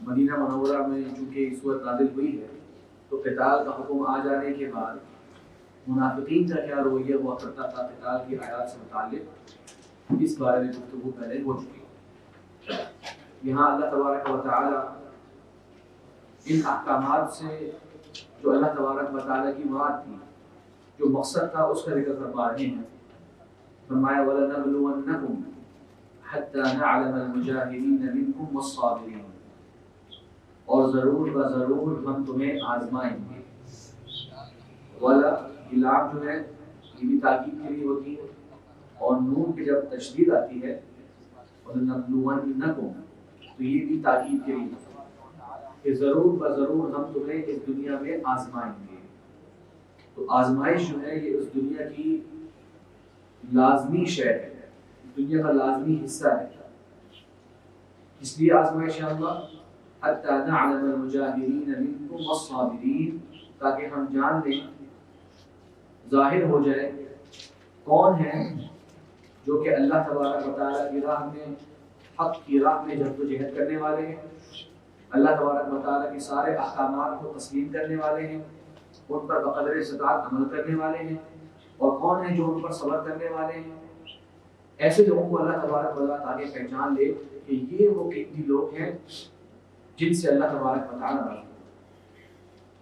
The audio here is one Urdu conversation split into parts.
مدینہ منورہ میں چونکہ یہ صورت نازل ہوئی ہے تو قتال کا حکم آ جانے کے بعد منافقین کا کیا رویہ ہوا کرتا تھا قتال کی آیات سے متعلق، اس بارے میں گفتگو پہلے ہو چکی ہے۔ یہاں اللہ تبارک و تعالی ان احکامات سے جو اللہ تبارک و تعالی کی مراد تھی، جو مقصد تھا، اس کا ذکر فرما رہے ہیں۔ فرمایا وَلَنَبْلُوَنَّكُمْ حَتَّى نَعْلَمَ الْمُجَاهِدِينَ مِنْكُمْ وَالصَّابِرِينَ، اور ضرور ہم تمہیں آزمائیں گے۔ والا یہ لام جو ہے یہ بھی تاکید کے لیے ہوتی ہے، اور نون کی جب تشدید آتی ہے وَلَنَبْلُوَنَّكُمْ تو یہ بھی تاکید کے لیے ہوتی ہے کہ ضرور ہم تمہیں اس دنیا میں آزمائیں گے۔ تو آزمائش جو ہے یہ اس دنیا کی لازمی شے ہے، دنیا کا لازمی حصہ ہے۔ اس لیے آزمائش اللہ حَتَّى نَعْلَمَ الْمُجَاهِدِينَ مِنْكُمْ وَالصَّابِرِينَ، تاکہ ہم جان لیں، ظاہر ہو جائے کون ہیں جو کہ اللہ تبارک و تعالیٰ کی راہ میں، حق کی راہ میں جدوجہد کرنے والے ہیں، اللہ تبارک و تعالیٰ کے سارے احکامات کو تسلیم کرنے والے ہیں، ان پر بقدر استطاعت عمل کرنے والے ہیں، اور کون ہیں جو ان پر صبر کرنے والے ہیں۔ ایسے لوگوں کو اللہ تبارک و تعالیٰ تاکہ پہچان لے کہ یہ وہ کتنی لوگ ہیں جن سے اللہ تبارک و تعالیٰ راضی ہے،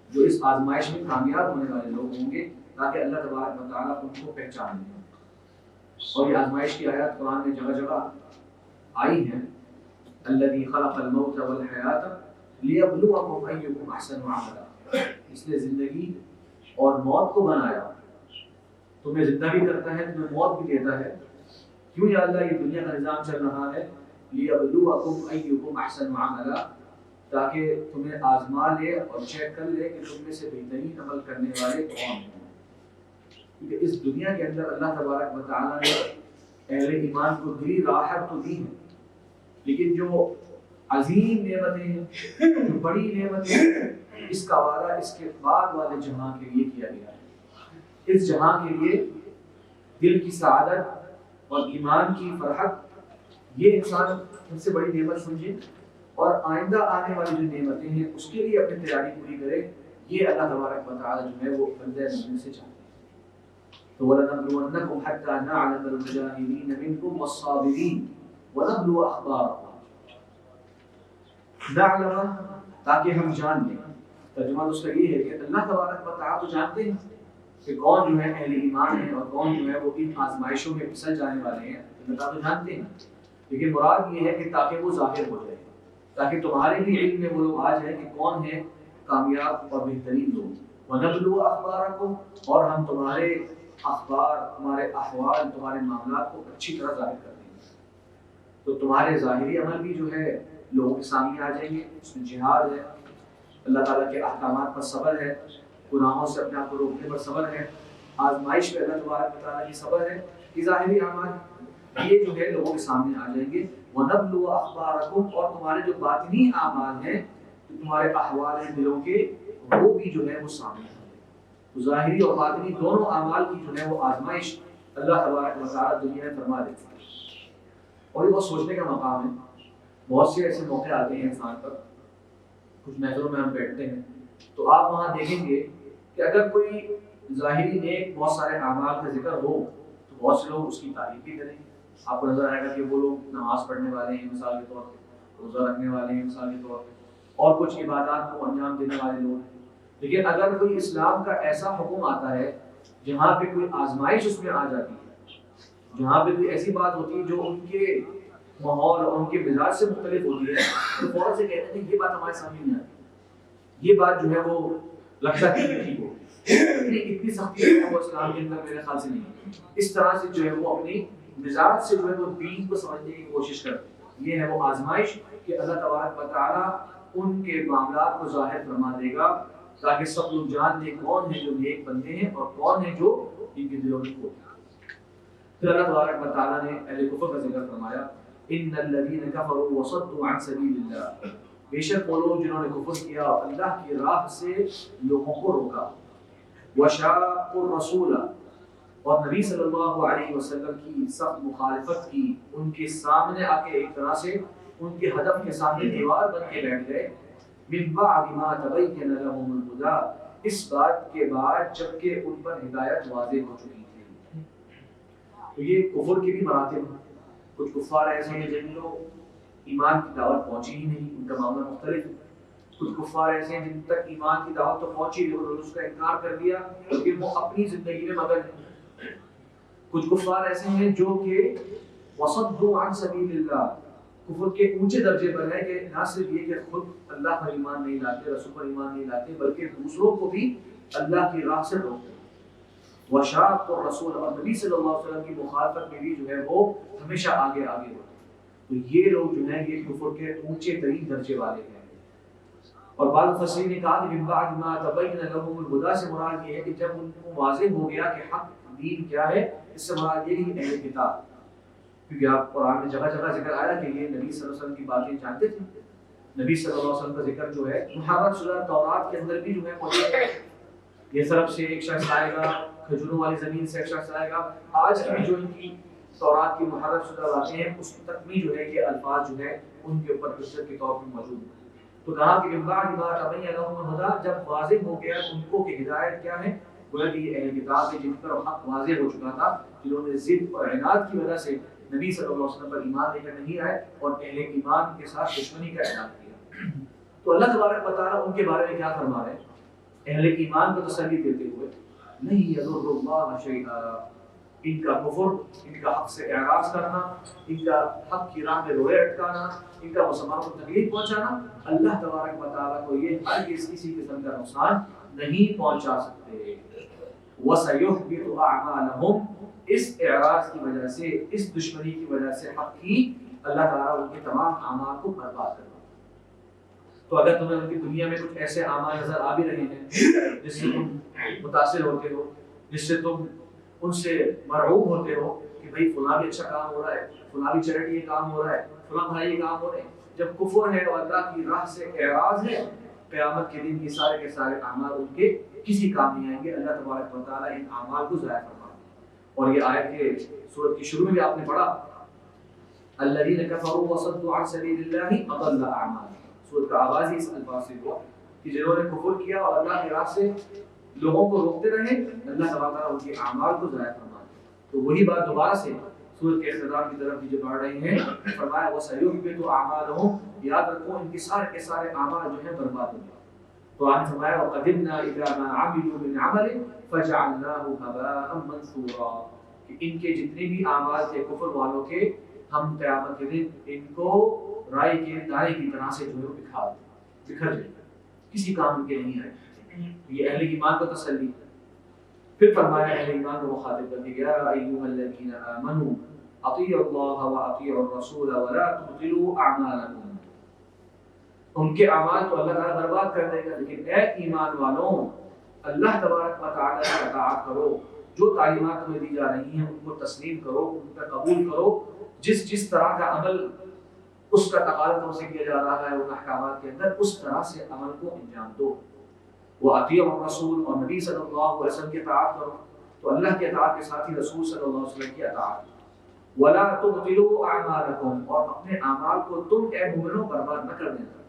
جو اس آزمائش میں کامیاب ہونے والے لوگ ہوں گے، تاکہ اللہ تبارک و تعالیٰ ان کو پہچان لے۔ اور یہ آزمائش کی آیات قرآن میں جگہ جگہ آئی ہیں۔ الذی خلق الموت والحیات لیبلوکم ایکم احسن عملا، اس نے زندگی اور موت کو بنایا، تمہیں زندہ بھی کرتا ہے، تمہیں موت بھی دیتا ہے۔ کیوں یا اللہ یہ دنیا کا نظام چل رہا ہے؟ لیبلوکم ایکم احسن عملا، تاکہ تمہیں آزما لے اور چیک کر لے کہ تم میں سے بہترین عمل کرنے والے کون ہیں۔ کیونکہ اس دنیا کے اندر اللہ تبارک و تعالیٰ نے اہل ایمان کو دلی راحت تو دی ہے، لیکن جو عظیم نعمتیں ہیں، جو بڑی نعمتیں ہیں، اس کا وعدہ اس کے بعد والے جہاں کے لیے کیا گیا ہے۔ اس جہاں کے لیے دل کی سعادت اور ایمان کی فرحت، یہ انسان سب سے بڑی نعمت سمجھے، اور آئندہ آنے والی جو نعمتیں ہیں اس کے لیے اپنی تیاری پوری کرے، یہ اللہ تبارک و تعالیٰ جو ہے وہ بندہ مومن سے چاہتے ہیں۔ تو وَلَنَبْلُوَنَّكُمْ حَتَّى نَعْلَمَ الْمُجَاهِدِينَ مِنْكُمْ وَالصَّابِرِينَ وَنَبْلُوَ أَخْبَارَكُمْ، نعلم تاکہ ہم جان لیں۔ ترجمہ اس کا یہ ہے کہ اللہ تبارک و تعالیٰ تو جانتے ہیں کہ کون جو ہے اہل ایمان ہیں اور کون جو ہے وہ ان آزمائشوں میں پھسل جانے والے ہیں، اللہ تعالیٰ تو جانتے ہیں، لیکن مراد یہ ہے کہ تاکہ وہ ظاہر ہو جائے، تاکہ تمہارے بھی علم میں وہ لوگ آ جائیں کہ کون ہے کامیاب اور بہترین لوگ۔ وَنَبْلُوَ أَخْبَارَكُمْ، اور ہم تمہارے اخبار، تمہارے احوال، تمہارے معاملات کو اچھی طرح ظاہر کر دیں گے۔ تو تمہارے ظاہری عمل بھی جو ہے لوگوں کے سامنے آ جائیں گے، اس میں جہاد ہے، اللہ تعالیٰ کے احکامات پر صبر ہے، گناہوں سے اپنے آپ کو روکنے پر صبر ہے، آزمائش پہ اللہ تبارک و تعالیٰ کی صبر ہے، یہ ظاہری اعمال یہ جو ہے لوگوں کے سامنے آ جائیں گے۔ وَنَبْلُوَ أَخْبَارَكُمْ، اور تمہارے جو باطنی اعمال ہیں، جو تمہارے احوال ہیں دلوں کے، وہ بھی جو ہے وہ سامنے آ جائیں گے۔ ظاہری اور باطنی دونوں اعمال کی جو ہے وہ آزمائش اللہ تبارک و تعالیٰ دنیا میں فرما دیتا ہے۔ اور یہ بہت سوچنے کا مقام ہے۔ بہت سے ایسے موقع آتے ہیں انسان پر، کچھ محفلوں میں ہم بیٹھتے ہیں تو آپ وہاں دیکھیں گے کہ اگر کوئی ظاہری نیک بہت سارے اعمال کا ذکر ہو تو بہت سے لوگ اس کی تعریف بھی کریں گے۔ آپ کو نظر آئے گا کہ وہ لوگ نماز پڑھنے والے ہیں مثال کے طور پہ، روزہ رکھنے والے ہیں مثال کے طور پہ، اور کچھ عبادات کو انجام دینے والے لوگ ہیں۔ لیکن اگر کوئی اسلام کا ایسا حکم آتا ہے جہاں پہ کوئی آزمائش اس میں آ جاتی ہے، جہاں پہ کوئی ایسی بات ہوتی ہے جو ان کے ماحول اور ان کے مزاج سے مختلف ہوتی ہے، تو فوراً سے کہتے ہیں یہ بات ہمارے سامنے نہیں آتی، یہ بات جو ہے وہ لگتا ہے کہ ٹھیک ہو، اتنی سختی ہے وہ اسلام کے اندر میرے خیال سے نہیں ہے۔ اس طرح سے جو ہے وہ اپنی مزاج سے جو ہے وہ دین کو سمجھنے کی کوشش کرتے ہیں۔ یہ ہے وہ آزمائش کہ اللہ تبارک و تعالیٰ ان کے معاملات کو ظاہر فرما دے گا تاکہ سب لوگ جان لیں کون ہیں جو نیک بندے ہیں اور کون ہیں جو ان کے دلوں میں کھوٹ۔ پھر اللہ تبارک و تعالیٰ نے اہل کفر کا ذکر فرمایا، ان الذین کفروا وصدوا عن سبیل اللہ، بے شک وہ لوگ جنہوں نے کفر کیا اور اللہ کی راہ سے لوگوں کو روکا، وشاقوا الرسول، اور نبی صلی اللہ علیہ وسلم کی سخت مخالفت کی، ان کے سامنے آ کے ایک طرح سے ان کے ہدف کے سامنے دیوار بن کے بیٹھ گئے، من بعد ما تبین لهم الهدى، اس بات کے بعد جبکہ ان پر ہدایت واضح ہو چکی تھی۔ تو یہ کفر کے بھی مراتب ہیں۔ کچھ کفار ایسے ہیں جن کو ایمان کی دعوت پہنچی ہی نہیں، ان کا معاملہ مختلف ہے۔ کچھ کفار ایسے ہیں جن تک ایمان کی دعوت تو پہنچی نہیں، انہوں نے اس کا انکار کر دیا لیکن وہ اپنی زندگی میں مگن ہیں۔ کچھ کفار ایسے ہیں جو کہ وصدوا عن سبیل اللہ، کفر کے اونچے درجے پر ہے کہ نہ صرف یہ کہ خود اللہ پر ایمان نہیں لاتے، رسول پر ایمان نہیں لاتے، بلکہ دوسروں کو بھی اللہ کی راہ سے روکتے ہیں۔ وشاق اور رسول اور نبی صلی اللہ علیہ وسلم کی مخالفت میں بھی جو ہے وہ ہمیشہ آگے آگے ہوتے ہیں۔ تو یہ لوگ جو ہیں یہ کفر کے اونچے ترین درجے والے ہیں۔ اور بعض مفسرین نے کہا کہ من بعد ما تبین لهم الهدى سے مراد یہ ہے کہ جب ان کو واضح ہو گیا کہ حق دین کیا ہے، اس سے مراد یہ نہیں اہل کتاب، کیونکہ آپ قرآن میں جگہ جگہ ذکر آیا کہ یہ نبی صلی اللہ علیہ وسلم کی باتیں جانتے تھے۔ نبی صلی اللہ علیہ وسلم کا ذکر جو ہے محرف شدہ تورات کے اندر بھی جو ہے موجود ہے۔ یہ طرف سے ایک شخص آئے گا، کھجوروں والی زمین سے ایک شخص آئے گا، آج کی بھی جو ان کی تورات کی محرف شدہ باتیں ہیں اس تک بھی جو ہے یہ الفاظ جو ہے ان کے اوپر حجت کے طور پر موجود ہیں۔ تو کہا کہ من بعد ما تبین لهم الهدى، جب واضح ہو گیا ان کو کہ ہدایت کیا ہے، گویا کہ یہ اہل کتاب ہے جن پر حق واضح ہو چکا تھا، جنہوں نے ضد اور عناد کی وجہ سے نبی صلی اللہ علیہ وسلم پر ایمان لے کر نہیں آئے اور اہل ایمان کے ساتھ دشمنی کا اعلان کیا۔ تو اللہ تبارک و تعالیٰ ان کے بارے میں کیا فرما رہے ہیں؟ اہل ایمان کو تسلی دیتے ہوئے نہیں یضر اللہ شیئا، ان کا کفر، ان کا حق سے اعراض کرنا، ان کا حق کی راہ میں روئے اٹکانا، ان کا مسلمانوں کو تکلیف پہنچانا، اللہ تبارک و تعالیٰ کو یہ ہرگز کسی قسم کا نقصان نہیں پہنچا سکتے۔ وَسَيُحْبِطُ أَعْمَالَهُمْ، اس اعراض کی وجہ سے، اس دشمنی کی وجہ سے حق کی، اللہ تعالیٰ ان کے تمام اعمال کو برباد کرنا۔ تو اگر تمہیں ان کی دنیا میں کچھ ایسے اعمال نظر آ بھی رہے ہیں جس سے تم متاثر ہوتے ہو، جس سے تم ان سے مرعوب ہوتے ہو کہ بھئی فلاں بھی اچھا کام ہو رہا ہے، فلاں بھی چیریٹی یہ کام ہو رہا ہے، فلاں بھائی یہ کام ہو رہے ہیں، جب کفر ہے اور اللہ کی راہ سے اعراض ہے، قیامت کے دن یہ سارے کے سارے اعمال ان کے کسی کام نہیں آئیں گے۔ اللہ تبارک و تعالیٰ ان اعمال کو ضائع فرما دے۔ اور یہ آیت کے سورت کی شروع میں بھی آپ نے پڑھا الذین کفروا وصدوا عن سبیل اللہ اضل اعمالهم، سورت کا آغاز ہی اس الفاظ سے ہوا کہ جنہوں نے کفر کیا اور اللہ کی راہ سے لوگوں کو روکتے رہے، اللہ تبارک ان کے اعمال کو ضائع فرما دے۔ تو وہی بات دوبارہ سے سورت کے اختتام کی طرف جو بڑھ رہے ہیں، فرمایا وَسَيُحْبِطُ أَعْمَالَهُمْ، یاد رکھو ان کے سارے اعمال جو ہیں برباد ہو گئے۔ تو آپ نے فرمایا وَقَدِمْنَا إِلَىٰ مَا عَمِلُوا مِنْ عَمَلٍ فَجَعَلْنَاهُ هَبَاءً مَنْثُورًا، کہ ان کے جتنے بھی اعمال تھے کفر والوں کے، ہم قیامت کے دن ان کو رائی کے دانے کی طرح سے جو ہے بکھر جائیں، کسی کام کے نہیں آئے۔ یہ اہل ایمان کو تسلی۔ پھر فرمایا اہل ایمان کو مخاطب کر کے یا ایھا الذین آمنوا اطیعوا اللہ واطیعوا الرسول ولا تبطلوا اعمالکم، ان کے اعمال تو اللہ تعالیٰ برباد کر دے گا، لیکن اے ایمان والوں اللہ تبارک و تعالیٰ کی اطاعت کرو، جو تعلیمات تمہیں دی جا رہی ہیں ان کو تسلیم کرو، ان کا قبول کرو، جس طرح کا عمل اس کا تقاضا تم سے کیا جا رہا ہے ان احکامات کے اندر، اس طرح سے عمل کو انجام دو۔ وَأَطِيعُوا الرَّسُولَ، اور نبی صلی اللہ علیہ وسلم کی اطاعت کرو، تو اللہ کی اطاعت کے ساتھ ہی رسول صلی اللہ علیہ وسلم کی اطاعت۔ وَلَا تُبْطِلُوا أَعْمَالَكُمْ، اور اپنے اعمال کو تم اے مومنوں برباد نہ کر دینا،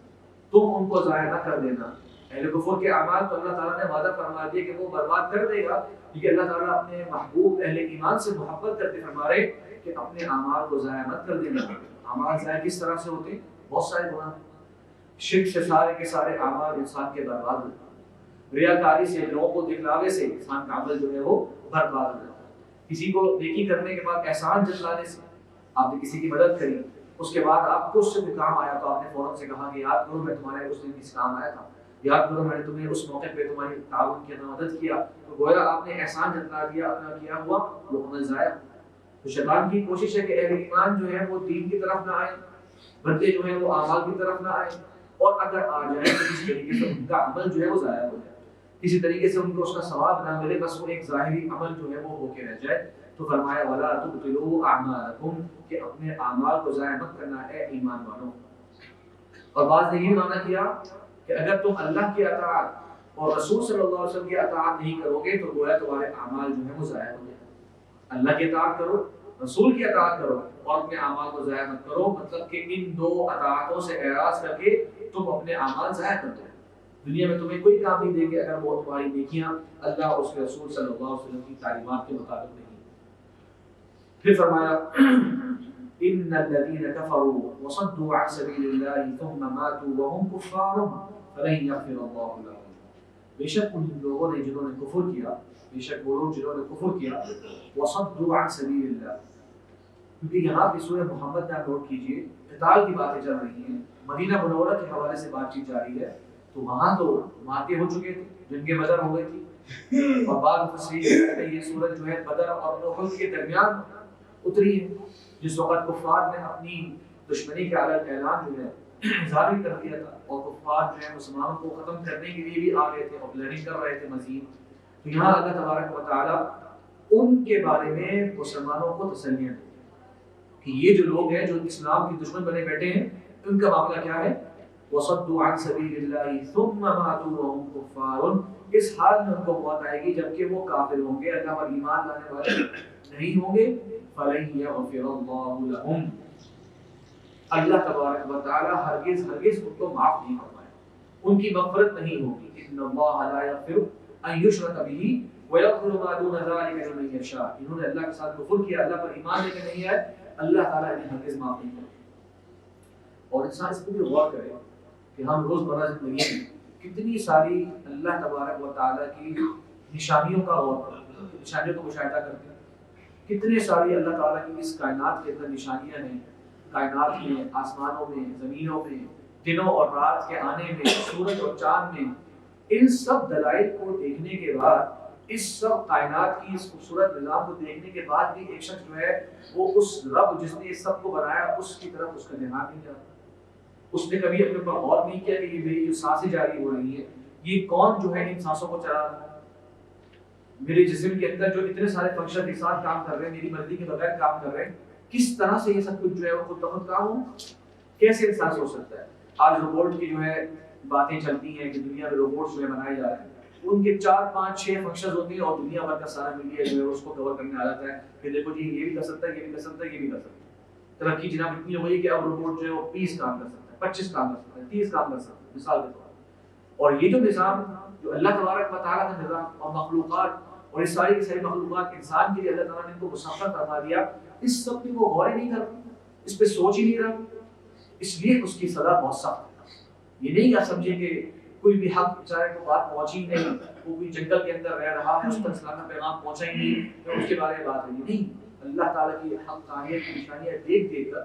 تم ان کو ضائع نہ کر دینا۔ اہل کفر کے اعمال تو اللہ تعالیٰ نے وعدہ فرما دیا کہ وہ برباد کر دے گا، لیکن اللہ تعالیٰ اپنے محبوب اہل ایمان سے محبت کرتے فرما رہے کہ اپنے اعمال کو ضائع مت کر دینا۔ اعمال ضائع کس طرح سے ہوتے ہیں؟ بہت سارے گناہ، شرک سے سارے کے سارے اعمال انسان کے برباد ہوتے ہیں، ریاکاری سے، لوگوں کو دکھلاوے سے انسان کا عمل جو ہے وہ برباد ہو جاتا ہے۔ کسی کو نیکی کرنے کے بعد احسان جتلانے سے، آپ نے کسی کی مدد کری، اس کے بعد آپ کو اس سے کوئی کام آیا تو آپ نے فوراً سے کہا کہ یاد کرو میں تمہارے اس دن کس کام آیا تھا، یاد کرو میں نے تمہیں اس موقع پہ تمہاری تعاون کیا، مدد کیا، تو گویا آپ نے احسان جتلا دیا، اپنا کیا ہوا وہ عمل ضائع۔ تو شیطان کی کوشش ہے کہ اہل ایمان جو ہے وہ دین کی طرف نہ آئے، بندے جو ہیں وہ اعمال کی طرف نہ آئے، اور اگر آ جائیں تو کسی طریقے سے ان کا عمل جو ہے وہ ضائع ہو جائے، کسی طریقے سے ان کو اس کا ثواب نہ ملے، بس وہ ایک ظاہری عمل جو ہے وہ ہو کے رہ جائے۔ تو فرمایا وَلَا تُبْطِلُوا أَعْمَالَكُمْ، کہ اپنے اعمال کو ضائع مت کرنا ہے ایمان والوں۔ اور بعض نے یہ معنی کیا کہ اگر تم اللہ کی اطاعت اور رسول صلی اللہ علیہ وسلم کی اطاعت نہیں کرو گے تو گویا تمہارے اعمال جو ہیں وہ ضائع ہو جائیں۔ اللہ کی اطاعت کرو، رسول کی اطاعت کرو اور اپنے اعمال کو ضائع مت کرو، مطلب کہ ان دو اطاعتوں سے اعراض کر کے تم اپنے اعمال ضائع کر دو۔ دنیا میں تمہیں کوئی کام نہیں دیں گے اگر وہ تمہاری نیکیاں اللہ اور اس کے رسول صلی اللہ علیہ وسلم کی تعلیمات کے مطابق نہیں۔ پھر فرمایا ان الذين كفروا وصدوا عن سبيل الله ثم ماتوا وهم كفار فلن يغفر الله لهم۔ بے شک ان لوگوں نے جنہوں نے کفر کیا، بے شک وہ لوگ جنہوں نے کفر کیا، وصدوا عن سبيل الله، کیونکہ یہاں پہ سورہ محمد میں نوٹ کیجئے قتال کی باتیں چل رہی ہیں، مدینہ منورہ کے حوالے سے بات چیت جاری ہے، تو وہاں تو مارکے ہو چکے تھے، جنگ بدر ہو گئی تھی، اور بعد مفسرین کہتے ہیں یہ سورج جو ہے بدر اور احد کے درمیان اتری ہے، جس وقت کفار نے اپنی دشمنی کا اعلان جو ہے ظاہر کر دیا تھا، اور کفار جو ہے مسلمانوں کو ختم کرنے کے لیے بھی آ گئے تھے اور پلاننگ کر رہے تھے مزید۔ تو یہاں اللہ تبارک و تعالیٰ ان کے بارے میں مسلمانوں کو تسلیاں دی کہ یہ جو لوگ ہیں جو اسلام کے دشمن بنے بیٹھے ہیں، ان کا معاملہ کیا ہے؟ وَصَدُّوا عَنْ سَبِيلِ اللَّهِ ثُمَّ مَاتُوا وَهُمْ كُفَّارٌ، اس حال میں ان کو موت آئے گی جبکہ وہ کافر ہوں گے، اللہ پر ایمان لانے والے نہیں ہوں گے۔ فَلَن يَغْفِرَ اللَّهُ لَهُمْ، اللہ تبارک و تعالیٰ ہرگز ان کو معاف نہیں فرمائے، ان کی مغفرت نہیں ہوگی۔ إِنَّ اللَّهَ لَا يَغْفِرُ أَن يُشْرَكَ بِهِ وَيَغْفِرُ مَا دُونَ ذَلِكَ لِمَن يَشَاءُ، انہوں نے اللہ کے ساتھ کفر کیا، اللہ پر ایمان لے کے نہیں آئے، اللہ تعالیٰ انہیں ہرگز معاف نہیں کرے۔ اور انسان اس پہ بھی غور کرے کہ ہم روزمرہ زندگی میں کتنی ساری اللہ تبارک و تعالیٰ کی نشانیوں کا غور کرتے ہیں، نشانیوں کا مشاہدہ کرتے ہیں، کتنے ساری اللہ تعالیٰ کی اس کائنات کے اندر نشانیاں ہیں، کائنات میں، آسمانوں میں، زمینوں میں، دنوں اور رات کے آنے میں، سورج اور چاند میں۔ ان سب دلائل کو دیکھنے کے بعد، اس سب کائنات کی اس خوبصورت نظام کو دیکھنے کے بعد بھی ایک شخص جو ہے وہ اس رب جس نے اس سب کو بنایا اس کی طرف اس کا دھیان نہیں جاتا، اس نے کبھی اپنے اوپر غور نہیں کیا کہ یہ میری جو سانسیں جاری ہو رہی ہیں، یہ کون جو ہے ان سانسوں کو چلا رہا ہے، میرے جسم کے اندر جو اتنے سارے فنکشن ایک ساتھ کام کر رہے ہیں، میری مرضی کے بغیر کام کر رہے ہیں، کس طرح سے یہ سب کچھ جو ہے وہ خود بخود کام ہو، کیسے احساس ہو سکتا ہے؟ آج روبوٹ کی جو ہے باتیں چلتی ہیں کہ دنیا میں روبوٹس جو ہے بنائے جا رہے ہیں، ان کے 4 5 6 فنکشنز ہوتے ہیں اور دنیا بھر کا سارا میڈیا جو ہے اس کو کور کرنے آ جاتا ہے کہ دیکھو جی یہ بھی کر سکتا ہے، یہ بھی کر سکتا ہے، یہ بھی کر سکتا ہے۔ ترقی جناب اتنی ہو گئی کہ اب روبوٹ جو ہے وہ 20 کام کر سکتا ہے، 25 کام کر سکتا ہے، 30 کام کر سکتا ہے، مثال کے طور پر۔ اور یہ جو نظام جو اللہ تبارک و تعالیٰ کا نظام اور مخلوقات اور اس ساری کی ساری مخلوقات انسان کے لیے اللہ تعالیٰ نے ان کو مسخر فرما دیا، اس سب پہ وہ غور ہی نہیں کرتا، اس پہ سوچ ہی نہیں رہا، اس لیے اس کی سزا بہت سخت ہے۔ یہ نہیں کیا سمجھے کہ کوئی بھی حق بیچارے کو بات پہنچی نہیں، وہ کوئی جنگل کے اندر رہ رہا ہے، اس پر اسلام کا پیغام پہنچا ہی نہیں تو اس کے بارے میں بات نہیں، نہیں، اللہ تعالیٰ کی حقانیت کی نشانیاں دیکھ دیکھ کر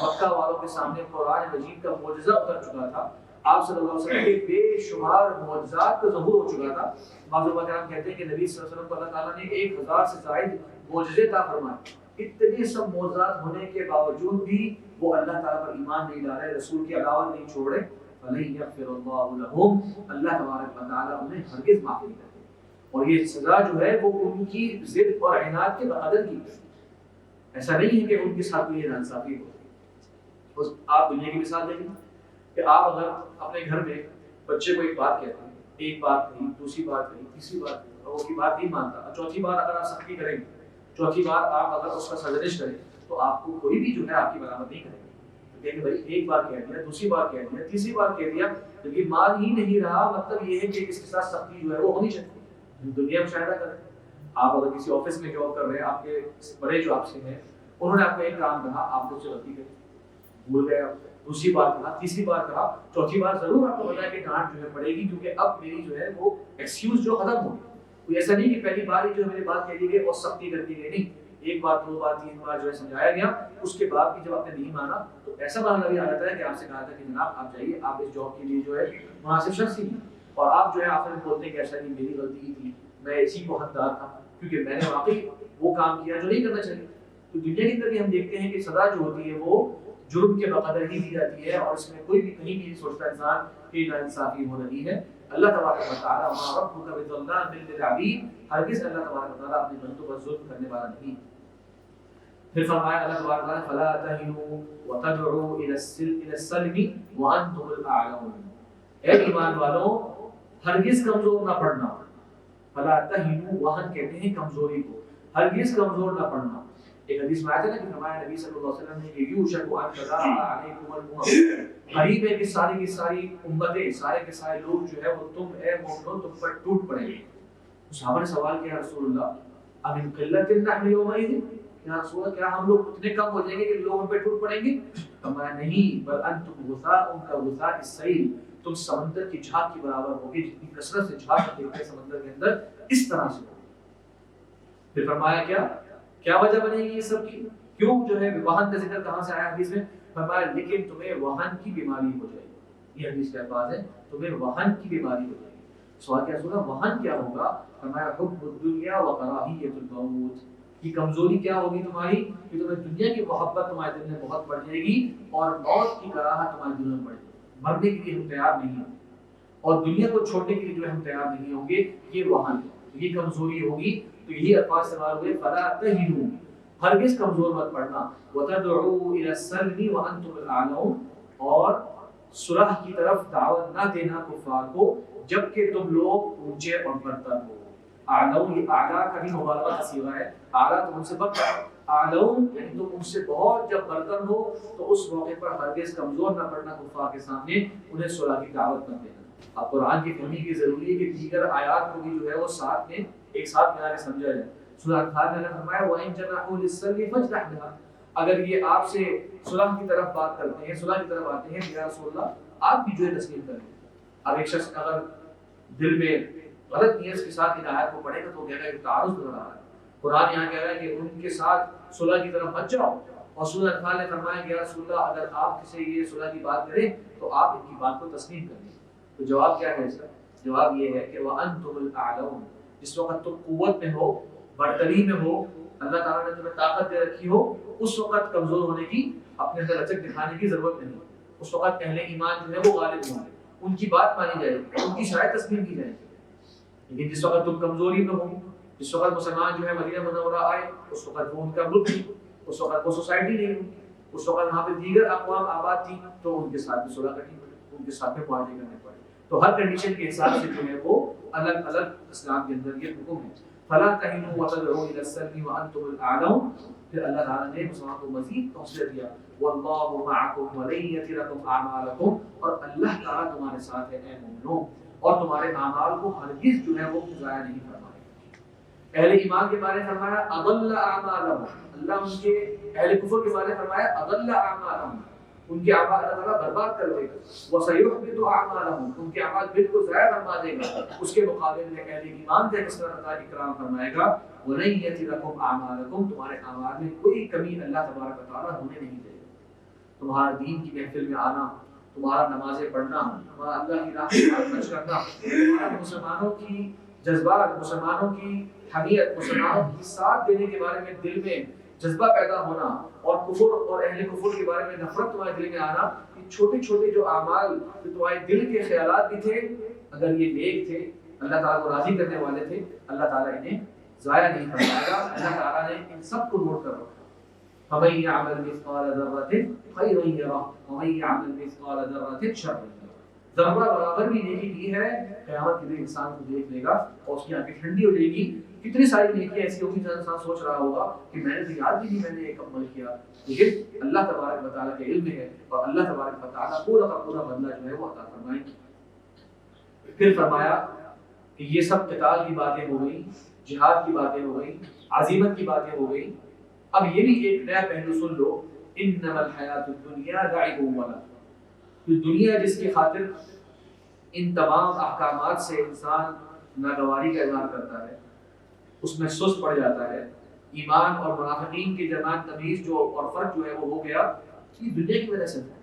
مکہ والوں کے سامنے قرآن مجید کا معجزہ اتر چکا تھا، آپ صلی اللہ علیہ وسلم کے بے شمار معجزات کا ظہور ہو چکا تھا۔ بعض علماء کرام کہتے ہیں کہ نبی صلی اللہ علیہ وسلم کو اللہ تعالیٰ نے 1000 سے زائد معجزے عطا فرمائے، اتنے سب معجزات ہونے کے باوجود بھی وہ اللہ تعالیٰ پر ایمان نہیں ڈالے، رسول کی عداوت نہیں چھوڑے، فَلَن يَغْفِرَ اللَّهُ لَهُمْ، اللہ تبارک و تعالیٰ انہیں ہرگز معاف نہیں کرتے، اور یہ سزا جو ہے وہ ان کی ضد اور عناد کے بقدر کی ہے، ایسا نہیں ہے کہ ان کے ساتھ کوئی ناانصافی ہو۔ آپ دنیا کی مثال دیکھیں کہ آپ اگر اپنے گھر میں بچے کو ایک بات کہتے ہیں، ایک بات کہی، دوسری بات کہی، تیسری بات کہی، اور وہ کی بات نہیں مانتا، اور چوتھی بار اگر آپ سختی کریں گے، چوتھی بار آپ اگر اس کا سرزنش کریں تو آپ کو کوئی بھی جو ہے آپ کی برابر نہیں کرے گا، کہ بھائی ایک بار کہہ دیا، دوسری بار کہہ دیا، تیسری بار کہہ دیا، لیکن مان ہی نہیں رہا، مطلب یہ ہے کہ اس کے ساتھ سختی جو ہے وہ ہونی چاہیے۔ دنیا میں مشاہدہ کریں، آپ اگر کسی آفس میں جاب کر رہے ہیں، آپ کے بڑے جو آپ سے ہیں انہوں نے آپ کو ایک کام کہا، آپ نے اس سے غلطی کری، بھول گئے، دوسری بار کہا، تیسری بار کہا، چوتھی بار ضرور آپ کو پتا ہے کہ ڈانٹ جو ہے پڑے گی، کیونکہ اب میری جو ہے وہ ایکسکیوز جو ختم ہو گئی، کوئی ایسا نہیں کہ پہلی بار ہی جو میری بات کہہ دی گئی اور سختی کر دی گئی، نہیں، ایک بار، دو بار، تین بار جو ہے سمجھایا گیا، اس کے بعد بھی جب آپ نے نہیں مانا تو ایسا معاملہ بھی آ جاتا ہے کہ آپ سے کہا تھا کہ جناب آپ جائیے، آپ اس جاب کے لیے جو ہے مناسب شخص ہی نہیں، اور آپ جو ہے آخر میں بولتے ہیں کہ ایسا نہیں، میری غلطی ہی تھی، میں اسی کو حقدار تھا کیونکہ میں نے واقعی وہ کام کیا جو نہیں کرنا چاہیے۔ تو دنیا کے اندر بھی ہم دیکھتے ہیں کہ سزا جو ہوتی ہے وہ جرم کے بقدر ہی دی جاتی ہے، اور اس میں کوئی بھی کہیں بھی نہیں سوچتا انسان کہ ناانصافی ہو رہی ہے۔ اللہ تبارک و تعالیٰ وما ربک بظلام للعبید، ہرگز اللہ تبارک و تعالیٰ اپنے بندوں پر ظلم کرنے والا نہیں۔ پھر فرمایا اللہ تبارک و تعالیٰ فلا تہنوا وتدعوا الى السلم وانتم الاعلون، اے ایمان والوں ہرگز کمزور نہ پڑنا، فلا تہنوا، وہن کہتے ہیں کمزوری کو، ہرگز کمزور نہ پڑنا، ایک حدیث میں آیا تھا نا کہ فرمایا نبی صلی اللہ علیہ وسلم نے کہ یوشک ان تداعى علیکم الامم، قریب ہے کہ ساری کی ساری امتیں، سارے کے سارے لوگ جو ہے وہ تم اے مومنو تم پر ٹوٹ پڑیں گے. صحابہ نے سوال کیا رسول اللہ امن قلت نحن یومئذ، یا رسول اللہ کیا ہم لوگ اتنے کم ہو جائیں گے کہ لوگ ہم پہ ٹوٹ پڑیں گے؟ فرمایا نہیں، بل انتم غثاء كغثاء السیل، تم سمندر کی جھاگ کی برابر ہوگی، جتنی کثرت سے جھاگ دیکھتے ہیں سمندر کے اندر اس طرح سے ہوگی. پھر فرمایا کیا وجہ بنے گی یہ سب کی؟ کیوں جو ہے وہن کا ذکر کہاں سے آیا حدیث میں؟ فرمایا لیکن تمہیں وہن کی بیماری ہو جائے گی. یہ حدیث کے الفاظ ہے، تمہیں وہن کی بیماری ہو جائے گی. سوال کیا سنا وہن کیا ہوگا؟ فرمایا حب الدنیا وکراہیت الموت، یہ کمزوری کیا ہوگی تمہاری کہ تمہیں دنیا کی محبت تمہارے دل میں بہت بڑھ جائے گی اور موت کی کراہت تمہارے دل میں بڑھ جائے گی. مرنے کے لیے ہم تیار نہیں ہیں اور دنیا کو چھوڑنے کے لیے جو ہم تیار نہیں ہوں گے. یہ وہن ہے، یہ کمزوری ہوگی. تو یہی الفاظ استعمال ہوئے فلا تہنوا، ہرگز کمزور مت پڑنا، وتدعوا الى السلم وانتم الاعلون، اور صلح کی طرف دعوت نہ دینا کفار کو جبکہ تم لوگ اونچے اور برتر ہو. اعلون یہ اعلیٰ کا بھی مبالغہ کا صیغہ ہے، اعلیٰ تو ان سے برتر، اعلون یعنی تم ان سے بہت جب برتر ہو تو اس موقع پر ہرگز کمزور نہ پڑنا کفار کے سامنے، انہیں صلح کی دعوت نہ دینا. اب قرآن کی فہمی کی ضروری ہے کہ دیگر آیات کو بھی جو ہے وہ ساتھ میں ایک ساتھ ملا کے سمجھا جائے. سورہ انفال میں نے فرمایا وَإِن جَنَحُوا لِلسَّلْمِ فَاجْنَحْ لَهَا، اگر یہ آپ سے صلح کی طرف بات کرتے ہیں، صلح کی طرف آتے ہیں، یا رسول اللہ آپ بھی جو ہے تسلیم کریں. اب ایک شخص اگر دل میں غلط نیت کے ساتھ ان آیات کو پڑھے گا تو کہے گا کہ تعارض نظر آ رہا ہے. قرآن یہاں کہہ رہا ہے کہ ان کے ساتھ صلح کی طرف مت جاؤ، اور سورہ انفال نے فرمایا کہ یا رسول اللہ اگر آپ سے یہ صلح کی بات کریں تو آپ ان کی بات کو تسلیم کریں. تو جواب کیا ہے اس کا؟ جواب یہ ہے کہ وَأَنْتُمُ الْأَعْلَوْنَ، جس وقت تم قوت میں ہو، برتری میں ہو، اللہ تعالیٰ نے تمہیں طاقت دے رکھی ہو، اس وقت کمزور ہونے کی، اپنے اندر لچک دکھانے کی ضرورت نہیں. اس وقت اہل ایمان جو ہے وہ غالب ہوں گے، ان کی بات مانی جائے گی، ان کی شاید تسلیم کی جائے گی. لیکن جس وقت تم کمزوری میں ہو، جس وقت مسلمان جو ہے مدینہ منورہ آئے، اس وقت وہ ان کا ملک نہیں، اس وقت وہ سوسائٹی نہیں، اس وقت وہاں پہ دیگر اقوام آباد تھی، تو ان کے ساتھ بھی صلح کرنی پڑے، ان کے ساتھ میں معاہدے کرنے پڑے. تو ہر کنڈیشن کے حساب سے جو ہے وہ الگ الگ اسلام کے اندر یہ حکم ہے. فلا تہنوا وتدعوا الى السلم وانتم الاعلون. پھر اللہ تعالیٰ نے مسلمان کو مزید حوصلہ دیا واللہ معکم ولن یترکم اعمالکم، اور اللہ تعالیٰ تمہارے ساتھ ہے اے مومنوں، اور تمہارے اعمال کو ہرگز جو ہے وہ ضائع نہیں فرمائے گا. اہل ایمان کے بارے میں فرمایا اضل اعمالهم، اللہ ان کے اہل کفر کے بارے میں فرمایا اضل اعمالهم، ان کے اعمال اللہ تعالیٰ برباد کر دے گا. وَسَيُحْبِطُ أَعْمَالَهُمْ، ان کے اعمال بالکل ضائع فرما دے گا. اس کے مقابل میں اہل ایمان کا کس طرح تعالیٰ اکرام فرمائے گا وَلَن يَتِرَكُمْ أَعْمَالَكُمْ، تمہارے اعمال میں کوئی کمی اللہ تبارک و تعالیٰ ہونے نہیں دے گا. تمہارا دین کی محفل میں آنا، تمہارا نمازیں پڑھنا، تمہارا اللہ کی راہ میں خرچ کرنا، تمہارا مسلمانوں کی جذبات، مسلمانوں کی حمیت، مسلمانوں کی ساتھ دینے کے بارے میں دل میں جذبہ پیدا ہونا، اور کفر اور اہل کفر کے بارے میں نفرت تمہارے دل میں آنا، یہ چھوٹے چھوٹے جو اعمال جو تمہارے دل کے خیالات بھی تھے، اگر یہ نیک تھے، اللہ تعالیٰ کو راضی کرنے والے تھے، اللہ تعالیٰ انہیں ضائع نہیں فرمائے گا. اللہ تعالیٰ نے ان سب کو نوٹ کر رکھا. فَمَن يَعْمَلْ مِثْقَالَ ذَرَّةٍ خَيْرًا يَرَهُ وَمَن يَعْمَلْ مِثْقَالَ ذَرَّةٍ شَرًّا يَرَهُ. ذرہ برابر بھی نیکی کی ہے، قیامت کے دن انسان کو دیکھ لے گا اور اس کی آنکھیں ٹھنڈی ہو جائے گی. کتنی ساری نیکیاں ایسی ہوگی جہاں انسان سوچ رہا ہوگا کہ میں نے تو یاد بھی نہیں میں نے ایک عمل کیا، لیکن اللہ تبارک و تعالیٰ کے علم ہے اور اللہ تبارک و تعالیٰ پورا کا پورا بدلہ جو ہے وہ عطا فرمائیں گے. پھر فرمایا کہ یہ سب قتال کی باتیں ہو گئی، جہاد کی باتیں ہو گئی، عزیمت کی باتیں ہو گئی. اب یہ بھی ایک نیا پہلو سن لو، انما الحیات الدنیا لعب و لہو، دنیا جس کی خاطر ان تمام احکامات سے انسان ناگواری کا اظہار کرتا ہے، اس میں سست پڑ جاتا ہے. ایمان اور منافقین کے درمیان تمیز جو اور فرق جو ہے وہ ہو گیا، یہ دنیا کی وجہ سے ہے.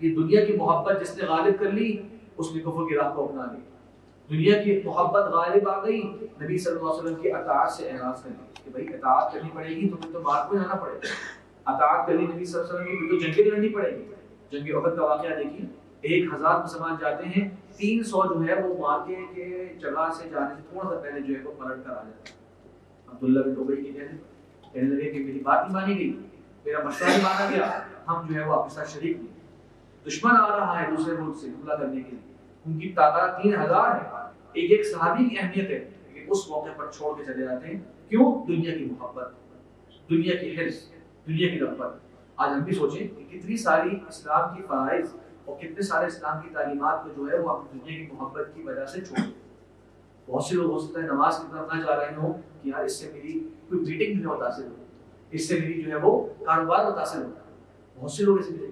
یہ دنیا کی محبت جس نے غالب کر لی، اس نے کفر کی راہ کو اپنا لی. دنیا کی محبت غالب آ گئی، نبی صلی اللہ علیہ وسلم کی اطاعت سے اعراض کر لی کہ بھائی اطاعت کرنی پڑے گی، تمہیں تو مارک میں جانا پڑے گا. اطاعت کر لی نبی صلی اللہ علیہ وسلم کی، تو جنگیں لڑنی پڑے گی. جنگ احد کا واقعہ دیکھیے، 1000 مسلمان جاتے ہیں، 300 جو ہے وہ مارکے کے جگہ سے جانے سے تھوڑا سا پہلے جو ہے وہ پلٹ کر آ جاتے ہیں. عبداللہ بن ابی کی کہنے لگے کہ میری بات نہیں مانی گئی، میرا مشورہ نہیں مانا گیا، ہم جو ہے وہ آپ کے ساتھ شریک نہیں. دشمن آ رہا ہے دوسرے ملک سے حملہ کرنے کے لیے، ان کی تعداد 3000 ہے. ایک صحابی کی اہمیت ہے، لیکن اس موقع پر چھوڑ کے چلے جاتے ہیں. کیوں؟ دنیا کی محبت. دنیا کی حرص، دنیا کی رغبت. آج ہم بھی سوچیں کہ کتنی ساری اسلام کی فرائض اور کتنے سارے اسلام کی تعلیمات کو جو ہے وہ ہم دنیا کی محبت کی وجہ سے چھوڑ دیں. بہت سے لوگ ہو سکتا ہے نماز کی طرف نہ جا رہے ہوں کہ یار اس سے میری کوئی میٹنگ جو ہے متاثر ہو، اس سے میری جو ہے وہ کاروبار متاثر ہوتا ہے. بہت سے لوگ ایسے بھی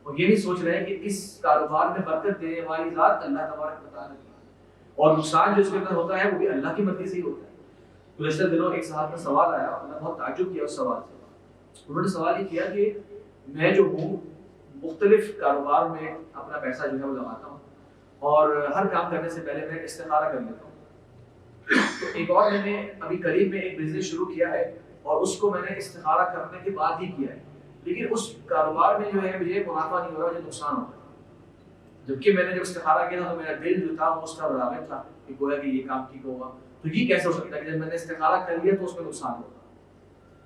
اور یہ نہیں سوچ رہے ہیں کہ اس کاروبار میں برکت دینے والی ذات اللہ تبارک و تعالیٰ کی، اور نقصان جو اس کے اندر ہوتا ہے وہ بھی اللہ کی مرضی سے ہی ہوتا ہے. گزشتہ دنوں ایک صاحب کا سوال آیا اور میں بہت تعجب کیا اس سوال سے. انہوں نے سوال یہ کیا کہ میں جو ہوں مختلف کاروبار میں اپنا پیسہ جو ہے وہ لگاتا ہوں اور ہر کام کرنے سے پہلے میں استخارہ کر لیتا ہوں. تو ایک اور میں نے ابھی قریب میں ایک بزنس شروع کیا ہے اور اس کو میں نے استخارہ کرنے کے بعد ہی کیا ہے، لیکن اس کاروبار میں جو ہے مجھے منافع نہیں ہو رہا، مجھے نقصان ہو رہا ہے. جبکہ میں نے جب استخارہ کیا تو میرا دل جو تھا وہ اس کا برابر تھا کہ گویا کہ یہ کام ٹھیک ہوگا. تو یہ کیسے ہو سکتا ہے کہ جب میں نے استخارہ کر لیا تو اس میں نقصان ہوگا؟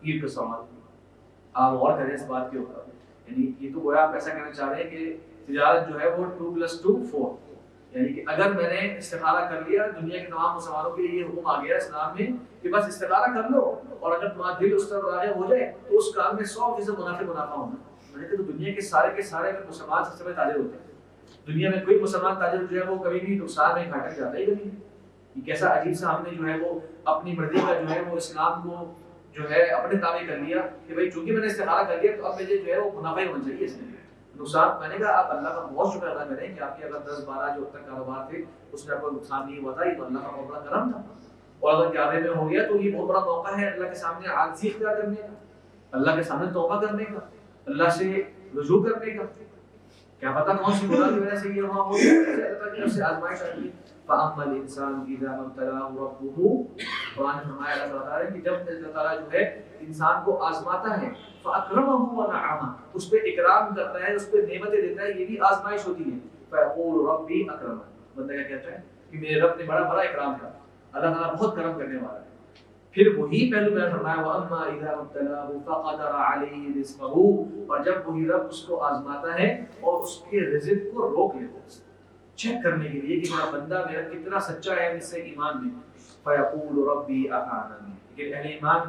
یہ کا سوال آپ غور کریں اس بات کے اوپر. یعنی یہ تو گویا آپ ایسا کہنا چاہ رہے ہیں کہ تجارت جو ہے وہ 2+2 4، یعنی کہ اگر میں نے استخارہ کر لیا، دنیا کے تمام مسلمانوں کے لیے یہ حکم آ گیا اسلام میں کہ بس استخارہ کر لو اور اگر تمہارا دل اس طرف راغب ہو جائے تو اس کام میں 100% منافع ہونا. میں نے کہا تو دنیا کے سارے مسلمان سب سے بڑے تاجر ہوتے ہیں. دنیا میں کوئی مسلمان تاجر جو ہے وہ کبھی بھی نقصان میں گھاٹے جاتا ہی نہیں. یہ کیسا عجیب سا ہم نے جو ہے وہ اپنی مرضی کا جو ہے وہ اسلام کو جو ہے اپنے تابع کر لیا کہ بھائی چونکہ میں نے استخارہ کر لیا تو اب مجھے جو ہے وہ منافع ہی ہونا چاہیے. اس میں نقصان، میں نے کہا آپ اللہ کا بہت شکر ادا کریں کہ آپ کے اگر 10-12 جو تک کاروبار تھے اس میں آپ کو نقصان نہیں ہوا تھا. یہ تو اللہ کا بہت بڑا کرم تھا. اور اگر 11 میں ہو گیا تو یہ بہت بڑا موقع ہے اللہ کے سامنے عاجزی اختیار کرنے کا، اللہ کے سامنے توبہ کرنے کا، اللہ سے رجوع کرنے کا. کیا پتہ کون سی گناہ کی وجہ سے یہ ہوا ہو، اللہ تعالیٰ کی طرف سے آزمائش آئی ہے. فَأَمَّا الْإِنسَانُ إِذَا مَا ابْتَلَاهُ رَبُّهُ، قرآن میں ہمارا اللہ تعالیٰ ہے کہ جب اللہ تعالیٰ جو ہے انسان کو آزماتا ہے فَأَكْرَمَهُ وَنَعَمَهُ، اس پہ اکرام کرتا ہے، اس پہ نعمتیں دیتا ہے، یہ بھی آزمائش ہوتی ہے. فَيَقُولُ رَبِّي أَكْرَمَنِ، بندہ کیا کہتا ہے کہ میرے رب نے بڑا اکرام کیا. اللہ تعالیٰ بہت کرم کرنے والا ہے. پھر وہی پہلو میں فرمایا وَأَمَّا إِذَا مَبْتَلَاهُ فَقَدَرَ عَلَيْهِ رِزْقَهُ، اور جب وہی رب اس کو آزماتا ہے اور اس کے رزق کو روک لیتا ہے چیک کرنے کے لیے کہ میرا بندہ میرا کتنا سچا ہے مجھ سے ایمان میں. فَيَقُولُ رَبِّي أَهَانَنِ، لیکن اہل ایمان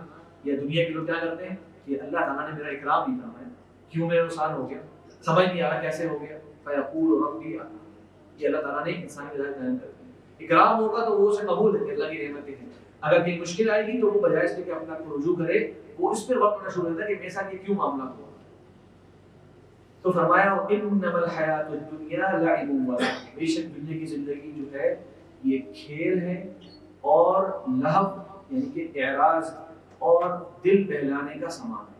یا دنیا کے لوگ کیا کرتے ہیں کہ اللہ تعالیٰ نے میرا اکرام نہیں فرمایا، کیوں میرا نقصان ہو گیا، سمجھ نہیں آ رہا کیسے ہو گیا. فَيَقُولُ رَبِّي أَهَانَنِ، یہ اللہ تعالیٰ نے انسان کی ذات بیان کر دی. اکرام ہوگا تو وہ اسے قبول ہے کہ اللہ کی نعمتیں ہیں. اگر کوئی مشکل آئے گی تو وہ بجائے اس کے اپنے آپ کو رجوع کرے، وہ اس پر غور کرنا شروع کرتا ہے کہ میرے ساتھ یہ کیوں معاملہ ہوا. تو فرمایا انما الحیات الدنیا لعب و لہو، بے شک دنیا کی زندگی جو ہے یہ کھیل ہے اور لہو یعنی کہ اعراض اور دل بہلانے کا سامان ہے.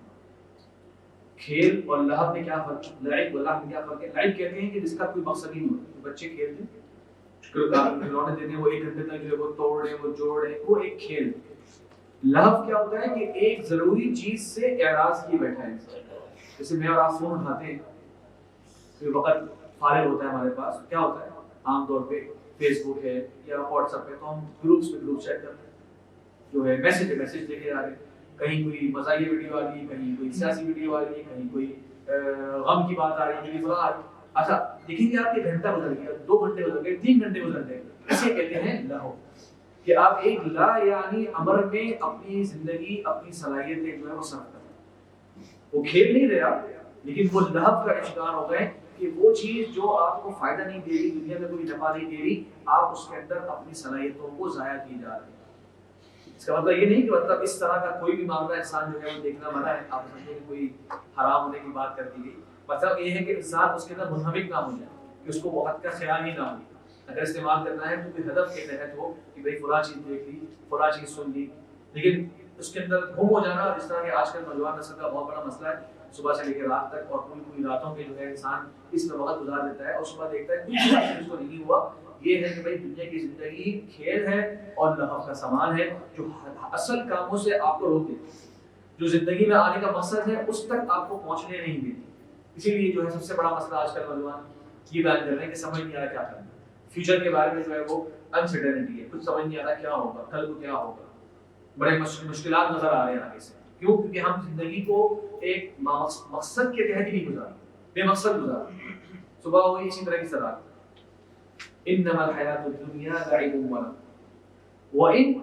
کھیل اور لہو میں کیا فرق ہے؟ لعب و لہو میں کیا فرق ہے؟ لعب کہتے ہیں کہ جس کا کوئی مقصد ہی نہیں ہوتا. بچے کھیلتے ہیں، کھلونے دیتے ہیں، وہ 1 گھنٹے تک جو ہے وہ توڑیں وہ جوڑیں، وہ ایک کھیل. لہو کیا ہوتا ہے کہ ایک ضروری چیز سے اعراض کیے بیٹھا ہے. جیسے میں اور آپ فون اٹھاتے ہیں، کوئی وقت فارغ ہوتا ہے ہمارے پاس، کیا ہوتا ہے عام طور پہ فیس بک ہے یا واٹس ایپ ہے تو ہم گروپس میں گروپ چیک کرتے ہیں، جو ہے میسج دیکھے جا رہے ہیں. کہیں کوئی مزاحیہ ویڈیو آ رہی ہے، کہیں کوئی سیاسی ویڈیو آ رہی ہے، کہیں کوئی غم کی بات آ رہی ہے، کہیں فلاں. اچھا دیکھیں گے آپ 1 گھنٹہ گزر گیا، 2 گھنٹے گزر گئے، 3 گھنٹے گزر گئے. اسے کہتے ہیں لہو، کہ آپ ایک لا یعنی امر میں اپنی زندگی اپنی صلاحیتیں جو ہے وہ صرف کریں. وہ کھیل نہیں رہا لیکن وہ لہو کا شکار ہو گئے کہ وہ چیز جو آپ کو فائدہ نہیں دے رہی، دنیا میں کوئی نفع نہیں دے رہی، آپ اس کے اندر اپنی صلاحیتوں کو ضائع کی جا رہے ہیں. اس کا مطلب یہ نہیں کہ مطلب اس طرح کا کوئی بھی معاملہ انسان جو ہے وہ دیکھنا منع ہے، آپ سمجھیں کہ کوئی حرام ہونے کی بات کر دی گئی. مطلب یہ ہے کہ انسان اس کے اندر منہمک نہ ہو جائے، کہ اس کو وہ حد کا خیال ہی نہ ہو. اگر استعمال کرنا ہے تو کوئی ہدف کے تحت ہو کہ بھائی فلاں چیز دیکھ لی، فلاں چیز سن لی، لیکن اس کے اندر گم ہو جانا. جس طرح کہ آج کل نوجوان نسل کا بہت بڑا مسئلہ ہے، صبح سے لے کے رات تک اور پوری راتوں کے جو ہے انسان اس میں وقت گزار دیتا ہے اور صبح دیکھتا ہے کچھ اس کو نہیں ہوا. یہ ہے کہ بھائی دنیا کی زندگی کھیل ہے اور لہو کا سامان ہے جو اصل کاموں سے آپ کو روک دیتی ہے، جو زندگی میں آنے کا مقصد ہے اس تک آپ کو پہنچنے نہیں دیتی. اسی لیے جو ہے سب سے بڑا مسئلہ آج کل نوجوان یہ بیان کر رہے ہیں کہ سمجھ نہیں آ رہا کیا کرنا. فیوچر کے بارے میں جو ہے وہ انسرٹینٹی ہے، کچھ سمجھ نہیں آ رہا کیا ہوگا، کل کو کیا ہوگا. بڑے مشکلات نظر آ رہے ہیں آگے سے. کیوں؟ کیونکہ ہم زندگی کو ایک مقصد کے تحت ہی نہیں گزارتے، بے مقصد گزارتے. صبح ہوئی اسی طرح کی صدا انما الحیات الدنیا لعب و لہو وان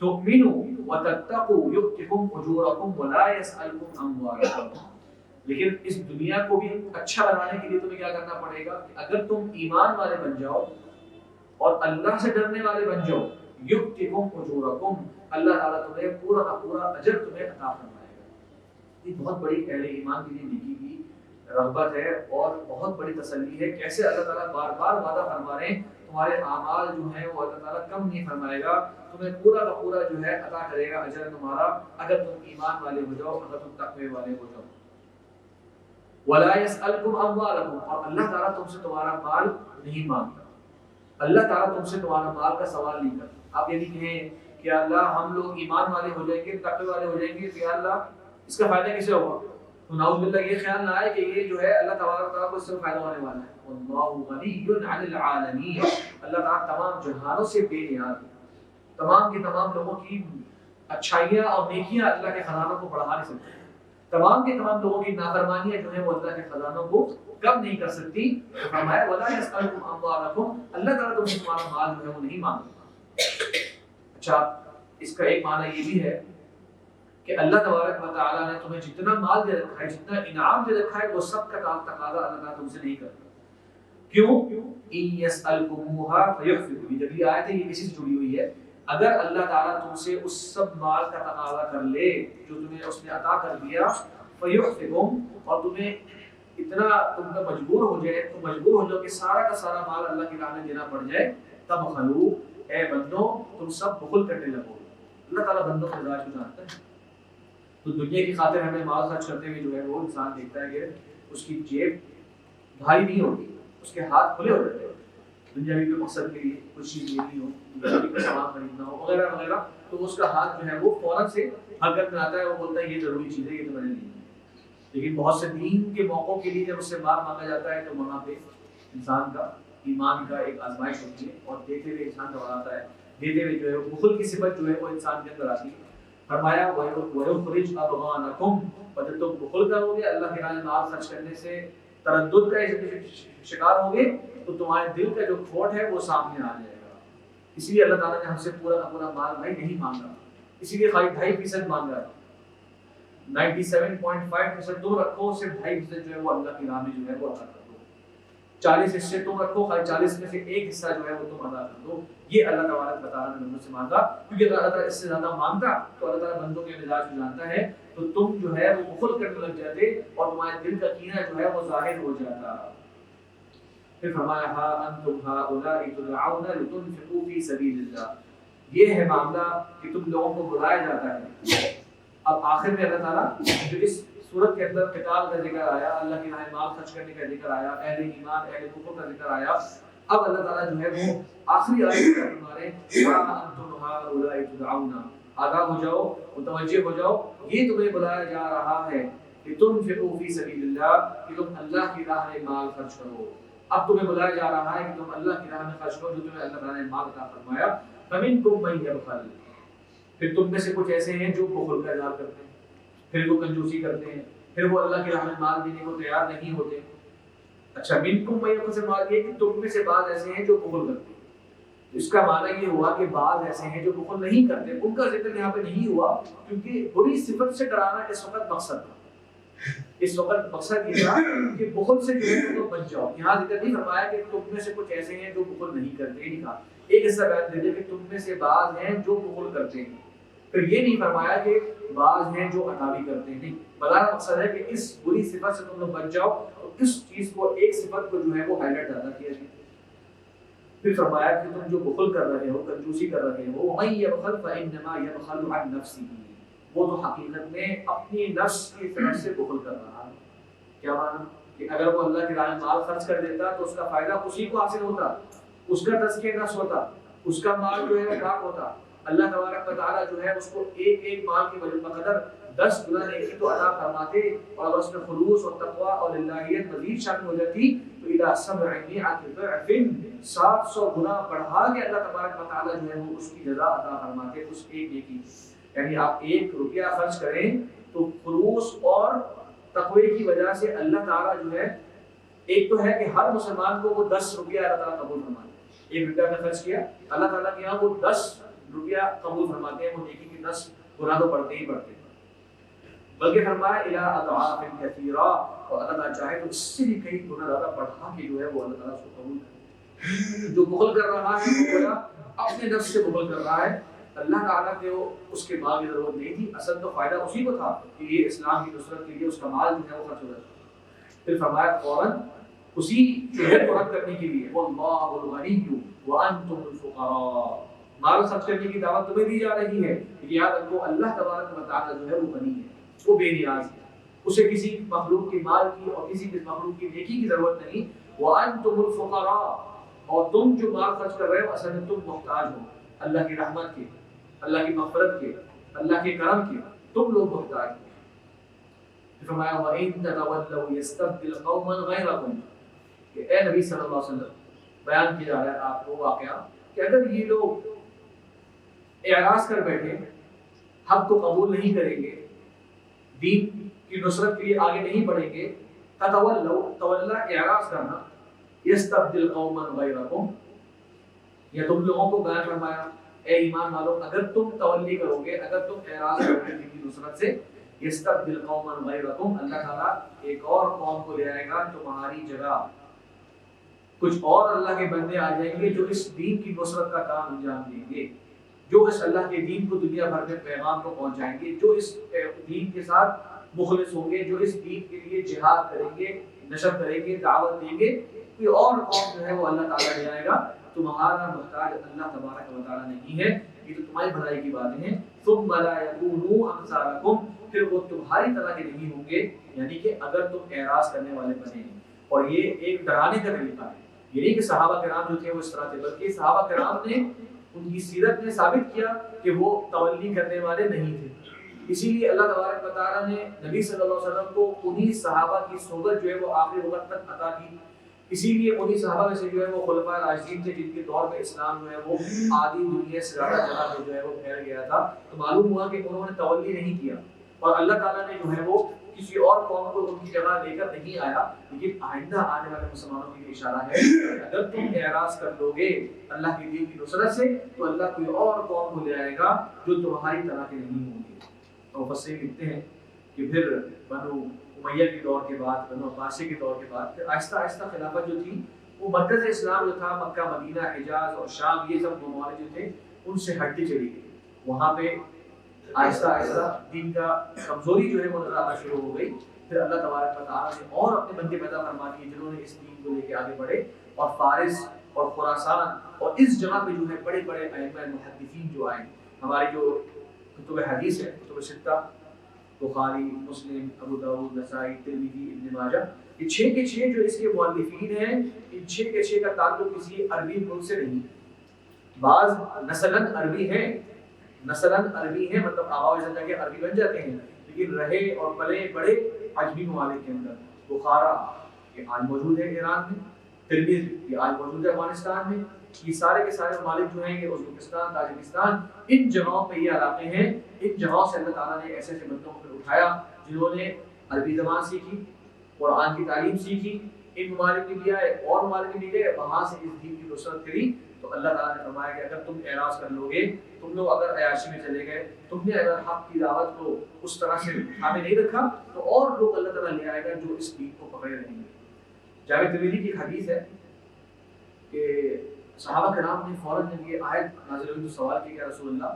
تؤمنوا وتتقوا يؤتكم اجوركم ولا يسألكم اموالكم. لیکن اس دنیا کو بھی اچھا بنانے کے لیے تمہیں کیا کرنا پڑے گا کہ اگر تم ایمان والے بن جاؤ اور اللہ سے ڈرنے والے بن جاؤ، یؤتکم اجورکم، اللہ تعالیٰ تمہیں پورا کا پورا اجر تمہیں عطا فرمائے گا. یہ بہت بڑی اہل ایمان کے لیے نیکی کی رغبت ہے اور بہت بڑی تسلی ہے. کیسے اللہ تعالیٰ بار بار وعدہ فرما رہے ہیں تمہارے اعمال جو ہیں وہ اللہ تعالیٰ کم نہیں فرمائے گا، تمہیں پورا کا پورا جو ہے عطا کرے گا اجر تمہارا، اگر تم ایمان والے ہو جاؤ، اگر تم تقوی والے ہو جاؤ. وَلَا يَسْأَلْكُمْ أَمْوَالَكُمْ، اور اللہ تعالیٰ تم سے تمہارا مال نہیں مانگتا. اللہ تعالیٰ تم سے تمہارا مال کا سوال نہیں کرتا. آپ یہ نہیں کہیں کہ اللہ ہم لوگ ایمان والے ہو جائیں گے، تقوی والے ہو جائیں گے، کہ اللہ اس کا فائدہ کسے ہوگا؟ تو نعوذ باللہ یہ خیال نہ آئے کہ یہ جو ہے اللہ تبارک و تعالیٰ کو اس سے فائدہ ہونے والا ہے. واللہ غنی عن العالمین، اللہ تعالیٰ تمام جہانوں سے بے نیاز ہے. تمام کے تمام لوگوں کی اچھائیاں اور نیکیاں اللہ کے خزانوں کو بڑھا نہیں سکتی. تمام کے تمام لوگوں کی نافرمانیاں جو ہیں وہ اللہ کے خزانوں کو کم نہیں کر سکتی. فرمایا وَلَا يَسْأَلْكُمْ أَمْوَالَكُمْ، اللہ تعالیٰ تم سے تمہارا مال جو ہے وہ نہیں مانگتا. اچھا، اس کا ایک معنی یہ بھی ہے کہ اللہ تبارک و تعالیٰ نے تمہیں جتنا مال دے رکھا ہے، جتنا انعام دے رکھا ہے، وہ سب کا تقاضا اللہ تعالیٰ تم سے نہیں کرتا. کیوں؟ إِن يَسْأَلْكُمُوهَا فَيُحْفِكُمْ. یہ جب آیت ہے یہ اسی سے جڑی ہوئی ہے. اگر اللہ تعالیٰ تم سے اس سب مال کا تقاضا کر لے جو تمہیں اس نے عطا کر دیا، فَيُحْفِكُمْ، اور تمہیں اتنا تم پر مجبور ہو جائے، تم مجبور ہو جاؤ کہ سارا کا سارا مال اللہ کی راہ میں دینا پڑ جائے، تب خلو، اے بندوں تم سب بخل کرنے لگو. اللہ تعالیٰ بندوں کے مزاج کو جانتا ہے. تو دنیا کی خاطر ہمیں مال خرچ کرتے ہوئے جو ہے وہ انسان دیکھتا ہے کہ اس کی جیب بھاری نہیں ہوتی، اس کے ہاتھ کھلے ہو جاتے ہیں دنیاوی کے مقصد کے لیے، کچھ چیز لینی ہو، دنیاوی کا سامان خریدنا ہو وغیرہ وغیرہ، تو اس کا ہاتھ جو ہے وہ فوراً سے حرکت میں آتا ہے، وہ بولتا ہے یہ ضروری چیز ہے، یہ تو میں نے لینی ہے. لیکن بہت سے دین کے موقعوں کے لیے جب اس سے مال مانگا جاتا ہے تو وہاں پہ انسان کا ایمان کا ایک آزمائش ہوتی ہے اور دیتے ہوئے انسان گھبراتا ہے، دیتے ہوئے جو ہے بخل کی صفت جو ہے وہ انسان کے اندر آتی ہے. فرمایا وَيُخْرِجْ أَضْغَانَكُمْ، اور جب تم بخل کرو گے اللہ کے راہ میں مال خرچ کرنے سے، تردد کا شکار ہوگے، تو تمہارے دل کا جو کھوٹ ہے وہ سامنے آ جائے گا. اس لیے اللہ تعالیٰ نے ہم سے پورا کا پورا مال بھائی نہیں مانگا، اسی لیے خالی 2.5% مانگا. 97.5% تم رکھو، صرف 2.5% جو ہے وہ اللہ کی راہ میں جو ہے وہ ادا کر دو. 40 حصے تم رکھو، خالی 40 میں سے ایک حصہ جو ہے وہ تم ادا کر دو. یہ اللہ تبارک و تعالیٰ نے بندوں سے مانگا، کیونکہ اگر اللہ تعالیٰ اس سے زیادہ مانگتا تو اللہ تعالیٰ بندوں کے مزاج کو جانتا ہے، تو تم جو ہے وہ بخل کرنے لگ جاتے اور تمہارے دل کا کینہ جو ہے وہ ظاہر ہو جاتا. پھر فرمایا ہا انتم ہؤلاء تدعون لتنفقوا فی سبیل اللہ، یہ ہے معاملہ کہ تم لوگوں کو بلایا جاتا ہے. اب آخر میں اللہ تعالیٰ جو اس صورت کے اندر قتال کا ذکر آیا، اللہ کی راہ میں مال خرچ کرنے کا ذکر آیا، اہل ایمان اہل کفر کا ذکر آیا، اب اللہ تعالیٰ جو ہے وہ آخری آیت میں ہمارے ہا انتم ہؤلاء تدعون، آگاہ ہو جاؤ، متوجہ ہو جاؤ، یہ تمہیں بلایا جا رہا ہے کہ تنفقوا فی سبیل اللہ، کہ تم اللہ کی راہ میں مال خرچ کرو. اب تمہیں بلایا جا رہا ہے کہ تم اللہ کی راہ میں خرچ کرو جو تمہیں اللہ تعالیٰ نے مال عطا فرمایا. فمنکم من یبخل، پھر تم میں سے کچھ ایسے ہیں جو بخل کا اظہار کرتے ہیں، پھر وہ کنجوسی کرتے ہیں، پھر وہ اللہ کی راہ میں مال دینے کو تیار نہیں ہوتے. اچھا، منکم من یبخل سے مراد یہ کہ تم میں سے بعض ایسے ہیں جو بخل کرتے ہیں. اس کا معنی یہ ہوا کہ بعض ایسے ہیں جو بخل نہیں کرتے، ان کا ذکر یہاں پہ نہیں ہوا کیونکہ بری صفت سے ڈرانا اس وقت مقصد تھا. اس وقت مقصد یہ تھا کہ بخل سے جو ہے تم بچ جاؤ. یہاں ذکر نہیں فرمایا کہ تم میں سے کچھ ایسے ہیں جو بخل نہیں کرتے، نہیں کہا. ایک حصہ بیان دے دیا کہ تم میں سے بعض ہیں جو بخل کرتے ہیں، پھر یہ نہیں فرمایا کہ بعض ہیں جو عطا بھی کرتے ہیں. نہیں، بلانا مقصد ہے کہ اس بری صفت سے تم لوگ بچ جاؤ، اور اس چیز کو ایک صفت کو جو ہے وہ ہائی لائٹ زیادہ کیا گیا. پھر فرمایا کہ تم جو بخل کر رہے ہو، کنجوسی کر رہے ہو، وَمَن يَبْخَلْ فَإِنَّمَا يَبْخَلُ عَن نَفْسِهِ، وہ تو حقیقت میں اپنی نفس کی طرف سے بخل کر رہا ہے. کیا معنی؟ کہ اگر وہ اللہ کی راہ میں مال خرچ کر دیتا تو اس کا فائدہ اسی کو حاصل ہوتا، اس کا تزکیہ نفس ہوتا، اس کا مال جو ہے وہ پاک ہوتا. اللہ تبارک و تعالیٰ جو ہے اس کو ایک ایک مال کی بقدر 10 گنا نیکی تو عطا فرماتے، اور اس میں خلوص اور تقوی اور الہیت مزید شامل ہو جاتی تو الی 700 ضعف 700 گنا بڑھا کے اللہ تبارک و تعالیٰ جو ہے وہ اس کی جزا عطا فرماتے اس ایک نیکی. یعنی آپ 1 روپیہ خرچ کریں تو خلوص اور تقوی کی وجہ سے اللہ تعالیٰ جو ہے، ایک تو ہے کہ ہر مسلمان کو وہ 10 روپیہ اللہ تعالیٰ قبول فرمائے. 1 روپیہ کا خرچ کیا، اللہ تعالیٰ کے یہاں وہ 10 روپیہ قبول فرماتے ہیں وہ نیکی کی نصف گناہ تو پڑتے ہی پڑتے ہیں، بلکہ فرمایا الی اضعاف کثیرہ، اور اللہ تعالیٰ چاہے تو اس سے بھی کئی گنا زیادہ بڑھا کے جو ہے وہ اللہ تعالیٰ اس کو قبول کرے۔ جو بخل کر رہا ہے وہ گویا اپنے نفس سے بخل کر رہا ہے، اللہ تعالیٰ کو اس کے مال کی ضرورت نہیں تھی، اصل تو فائدہ اسی کو تھا کہ یہ اسلام کی نصرت کے لیے اس کا مال جو ہے وہ خرچ ہو جاتا۔ پھر فرمایا فوراً اسی شہر کو رد کرنے کے لیے واللہ الغنی وانتم الفقراء، مال خرچ کرنے کی دعوت تمہیں دی جا رہی ہے، لیکن یاد رکھو اللہ تبارک و تعالیٰ جو ہے وہ غنی ہے، وہ بے نیاز ہے، اسے کسی مخلوق کی مال کی اور کسی مخلوق کی نیکی کی ضرورت نہیں۔ وانتم الفقراء، اور تم جو مال خرچ کر رہے ہو اصل میں تم محتاج ہو اللہ کی رحمت کے، اللہ کی مغفرت کے، اللہ کے کرم کے، تم لوگ محتاج ہو۔ فرمایا وَإِن تَتَوَلَّوْا يَسْتَبْدِلْ قَوْمًا غَيْرَكُمْ، کہ اے نبی صلی اللہ علیہ وسلم بیان کیا جا رہا ہے آپ کو واقعہ کہ اگر یہ لوگ اعراض کر بیٹھے، حق کو قبول نہیں کریں گے، دین کی نصرت کے لیے آگے نہیں بڑھیں گے، تَتَوَلَّوْا، تولا اعراض کرنا، يَسْتَبْدِلْ قَوْمًا غَيْرَكُمْ، یا تم لوگوں کو بیان فرمایا اے ایمان والو اگر تم تولی کرو گے، اگر تم اعراض کرو گے دین کی نصرت سے، يَسْتَبْدِلْ قَوْمًا غَيْرَكُمْ، اللہ تعالیٰ ایک اور قوم کو لے آئے گا تمہاری جگہ، کچھ اور اللہ کے بندے آ جائیں گے جو اس دین کی نصرت کا کام انجام دیں گے، جو اس اللہ کے دین کو دنیا بھر میں پیغام کو پہنچائیں گے، جو اس دین کے ساتھ مخلص ہوں گے، جو اس دین کے لیے جہاد کریں گے، نشر کریں گے، دعوت دیں گے، کوئی اور قوم جو ہے وہ اللہ تعالیٰ لے آئے گا، تمہارا محتاج اللہ تبارک و تعالیٰ نہیں ہے، یہ تو تمہاری بھلائی کی باتیں ہیں۔ ثم لا يكونوا امثالكم، پھر وہ تمہاری طرح کے نہیں ہوں گے، یعنی کہ اگر تم اعراض کرنے والے بنے ہیں، اور یہ ایک ڈرانے کا طریقہ ہے، یہ نہیں کہ صحابہ کرام جو تھے وہ اس طرح تھے، بلکہ صحابہ کرام نے ان کی سیرت نے ثابت کیا کہ وہ تولی کرنے والے نہیں تھے، اسی لیے اللہ تبارک و تعالیٰ نے نبی صلی اللہ علیہ وسلم کو انہی صحابہ کی صحبت جو ہے وہ آخری وقت تک عطا کی، اسی لیے انہی صحابہ میں سے جو ہے وہ خلفائے راشدین تھے جن کے دور میں اسلام جو ہے وہ آدھی دنیا سے زیادہ جگہ پہ جو ہے وہ پھیل گیا تھا، تو معلوم ہوا کہ انہوں نے تولی نہیں کیا، اور اللہ تعالیٰ نے جو ہے وہ کسی اور قوم کو ان کی جگہ لے کر نہیں آیا، لیکن آئندہ آنے والے مسلمانوں کے لیے اشارہ ہے کہ اگر تم اعراض کر لو گے اللہ کے دین کی نصرت سے تو اللہ کوئی اور قوم کو لے آئے گا جو تمہاری طرح کے نہیں ہوں گے۔ تو مفسرین لکھتے ہیں کہ پھر بنو امیہ کے دور کے بعد، بنو عباسی کے دور کے بعد پھر آہستہ آہستہ خلافت جو تھی وہ مرکز اسلام جو تھا مکہ، مدینہ، حجاز اور شام، یہ سب ممالک جو تھے ان سے ہٹتی چلی گئی، وہاں پہ آہستہ آہستہ دین کا کمزوری جو ہے وہ نظر آنا شروع ہو گئی۔ پھر اللہ تبارک و تعالیٰ نے اور اپنے بندے پیدا فرما دیے جنہوں نے اس دین کو لے کے آگے بڑھے، اور فارس اور خراسان اور اس جگہ پہ جو ہے بڑے بڑے ائمہ محدثین جو آئے، ہماری جو کتب حدیث ہے، کتب ستہ، بخاری، مسلم، ابو داؤد، نسائی، ترمذی، ابن ماجہ، یہ 6 کے 6 جو اس کے مؤلفین ہیں، ان 6 کے 6 کا تعلق کسی عربی ملک سے نہیں، بعض نسلاً عربی ہیں، مطلب آباء و اجداد کے عربی بن جاتے ہیں، لیکن رہے اور پلے بڑے عجمی ممالک کے اندر، بخارا یہ آج موجود ہے ایران میں، ترمذ یہ آج موجود ہے افغانستان میں، یہ سارے کے سارے ممالک جو ہیں یہ ازبکستان، تاجکستان، ان جگہوں پہ یہ علاقے ہیں، ان جگہوں سے اللہ تعالیٰ نے ایسے ایسے بندوں کو اٹھایا جنہوں نے عربی زبان سیکھی، قرآن کی تعلیم سیکھی، ان ممالک میں بھی آئے اور ممالک میں بھی گئے، وہاں سے اس دین کی نصرت کری۔ تو اللہ تعالیٰ نے فرمایا کہ اگر تم اعراض کر لو گے، تم لوگ اگر عیاشی میں چلے گئے، تم نے اگر حق کی دعوت کو اس طرح سے تھامے نہیں رکھا، تو اور لوگ اللہ تعالیٰ لے آئے گا جو اس دین کو پکڑے رہیں گے۔ جامع ترمذی کی حدیث ہے کہ صحابہ کرام نے فوراً جب یہ آیت نازل ہوئی تو سوال کیا کہ رسول اللہ،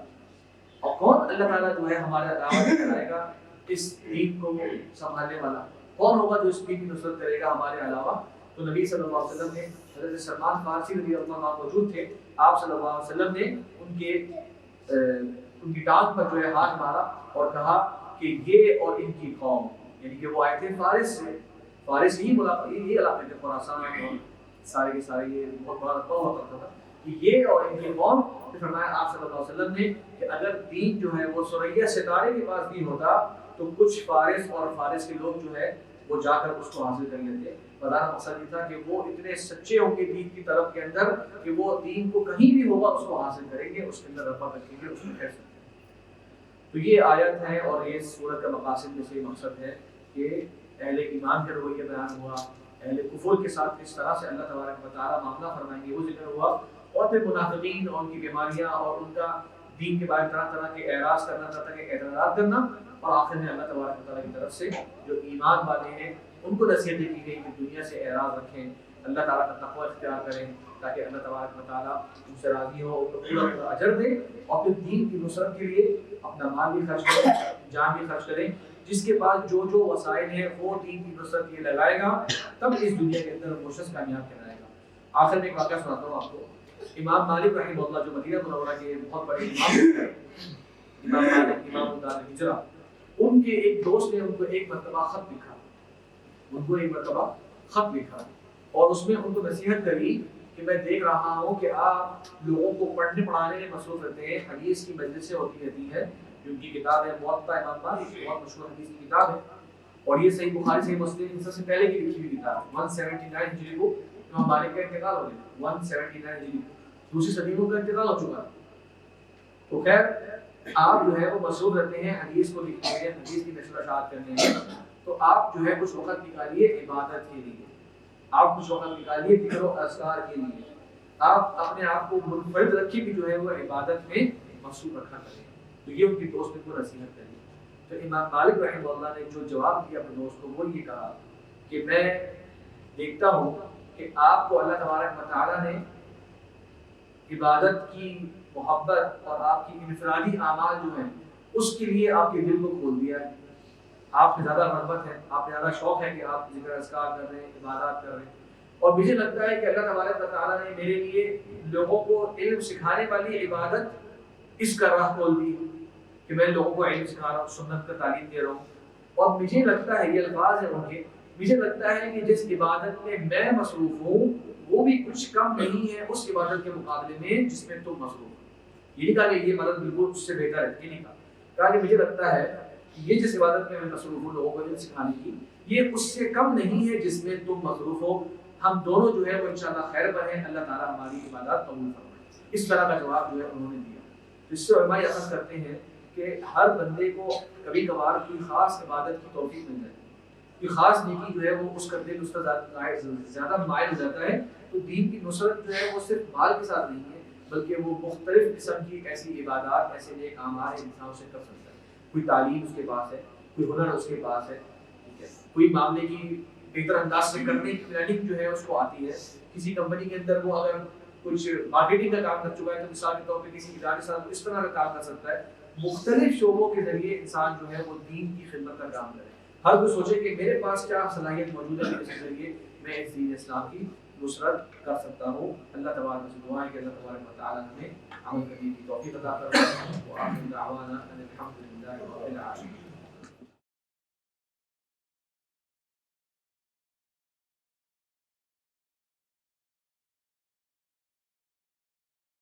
اور کون اللہ تعالیٰ جو ہے ہمارے دعوت کرائے گا اس دین کو سنبھالنے والا، کون ہوگا جو اس دین کی نصرت کرے گا ہمارے علاوہ؟ تو نبی صلی اللہ علیہ وسلم نے، حضرت سلمان فارسی رضی اللہ عنہ موجود تھے، آپ صلی اللہ علیہ وسلم نے ان کی ٹانگ پر جو ہے ہاتھ مارا اور کہا کہ یہ اور ان کی قوم، یعنی کہ وہ آئے تھے فارس سے، فارس ہی یہ علاقے تھے، خراسان اور سارے کے سارے یہ بہت بڑا رقبہ ہوا کرتا تھا، کہ یہ اور ان کی قوم۔ فرمایا آپ صلی اللہ علیہ وسلم نے کہ اگر دین جو ہے وہ سریا ستارے کے پاس دین ہوتا تو کچھ فارس اور فارس کے لوگ جو ہے وہ جا کر اس کو حاصل کر لیتے۔ بتانا مقصد یہ تھا کہ وہ اتنے سچے ہوں گے دین کی طرف کے اندر کہ وہ دین کو کہیں بھی ہوگا اس کو حاصل کریں گے، اس کے اندر رفع رکھیں گے، اس میں خیر سکیں گے۔ تو یہ آیت ہے اور یہ سورت کا مقاصد میں سے مقصد ہے کہ اہل ایمان کا رویہ بیان ہوا، اہل کفر کے ساتھ کس طرح سے اللہ تبارک و تعالیٰ معاملہ فرمائیں گے وہ ذکر ہوا، اور پھر منافقین اور ان کی بیماریاں اور ان کا دین کے بارے میں طرح طرح کے اعراض کرنا، طرح طرح کے اعتراضات کرنا، اور آخر میں اللہ تبارک و تعالیٰ کی طرف سے جو ایمان والے ہیں ان کو نصیحتیں کی گئی کہ دنیا سے اعراض رکھیں، اللہ تعالیٰ کا تقوی اختیار کریں تاکہ اللہ تبارک و تعالیٰ ان سے راضی ہو، ان کو پورا پورا اجر دے، اور پھر دین کی نصرت کے لیے اپنا مال بھی خرچ کریں، جان بھی خرچ کریں، جس کے پاس جو جو وسائل ہیں وہ دین کی نصرت کے لیے لگائے گا، تب اس دنیا کے اندر وہ شخص کامیاب کہلائے گا۔ آخر میں ایک واقعہ سناتا ہوں آپ کو۔ امام مالک رحمہ اللہ جو مدینہ منورہ کے بہت بڑے امام ہیں، امام مالک امام دار الہجرہ، ان کے ایک دوست نے ان کو ایک مرتبہ خط لکھا، اور اس میں ان کو نصیحت کری کہ میں دیکھ رہا ہوں کہ آپ لوگوں کو پڑھنے پڑھانے میں مصروف رہتے ہیں، حدیث کی مجلسیں ہوتی رہتی ہیں، ان کی کتاب ہے موطا امام مالک، بہت مشہور حدیث کی کتاب ہے، اور یہ صحیح بخاری صحیح مسلم ان سب سے پہلے کی لکھی ہوئی کتاب ہے۔ 179 ہجری کو امام مالک کا انتقال ہو گیا، 179 ہجری دوسری صدی میں کا انتقال ہو چکا۔ تو خیر آپ جو ہے وہ مصروف رہتے ہیں حدیث کو لکھنے میں، حدیث کی نشر و اشاعت کرنے میں، تو آپ جو ہے کچھ وقت نکالیے عبادت کے لیے، آپ کچھ وقت نکالیے ذکر و اذکار کے لیے، آپ اپنے آپ کو منفرد رکھیے کہ جو ہے وہ عبادت میں مصروف رکھا کریں۔ تو یہ ان کی دوست نے کو نصیحت کری۔ تو امام مالک رحمہ اللہ نے جو جواب دیا اپنے دوست کو، وہ یہ کہا کہ میں دیکھتا ہوں کہ آپ کو اللہ تبارک و تعالیٰ نے عبادت کی محبت اور آپ کی انفرادی اعمال جو ہیں اس کے لیے آپ کے دل کو کھول دیا ہے، آپ میں زیادہ رغبت ہے، آپ میں زیادہ شوق ہے کہ آپ ذکر اذکار کر رہے ہیں، عبادات کر رہے ہیں، اور مجھے لگتا ہے کہ اللہ تبارک و تعالیٰ نے میرے لیے لوگوں کو علم سکھانے والی عبادت اس کا راہ کھول دی کہ میں لوگوں کو علم سکھا رہا ہوں، سنت کا تعلیم دے رہا ہوں، اور مجھے لگتا ہے، یہ الفاظ ہیں ان کے، مجھے لگتا ہے کہ جس عبادت میں میں مصروف ہوں وہ بھی کچھ کم نہیں ہے اس عبادت کے مقابلے میں جس میں تم مصروف ہو۔ یہ نہیں کہا کہ یہ مدد بالکل اس سے بہتر ہے، یہ نہیں کہا کہ مجھے لگتا ہے کہ یہ جس عبادت میں مصروف ہوں لوگوں کو علم سکھانے کی، یہ اس سے کم نہیں ہے جس میں تم مصروف ہو، ہم دونوں جو ہے وہ انشاءاللہ خیر پر ہیں، اللہ تعالیٰ ہماری عبادات قبول فرمائے۔ اس طرح کا جواب جو ہے انہوں نے دیا۔ اس سے علماء اخذ کرتے ہیں کہ ہر بندے کو کبھی کبھار کوئی خاص عبادت کی توفیق مل جائے، کوئی خاص نیکی جو ہے وہ اس کا دل اس کا زیادہ مائل ہو جاتا ہے، تو دین کی نصرت جو ہے وہ صرف مال کے ساتھ نہیں ہے، بلکہ وہ مختلف قسم کی ایسی عبادات، ایسے نیک اعمال انسان اسے کر سکتا ہے۔ کوئی تعلیم اس کے پاس ہے، کوئی ہنر اس کے پاس ہے، کوئی معاملے کی بہتر انداز سے کرنے کی پلاننگ جو ہے اس کو آتی ہے، کسی کمپنی کے اندر وہ اگر کچھ مارکیٹنگ کا کام کر چکا ہے تو مثال کے طور پہ کسی ادارے کے ساتھ اس طرح کا کام کر سکتا ہے۔ مختلف شعبوں کے ذریعے انسان جو ہے وہ دین کی خدمت کا کام کرے، ہر کوئی سوچے کہ میرے پاس کیا صلاحیت موجود ہے جس کے ذریعے میں اس دین اسلام کی نصرت کر سکتا ہوں۔ اللہ تبارک سے دعا ہے کہ اللہ تبارک و تعالیٰ ہمیں عمل کرنے کی توفیق عطا فرمائے۔ وآخر دعوانا ان الحمد للہ رب العالمین۔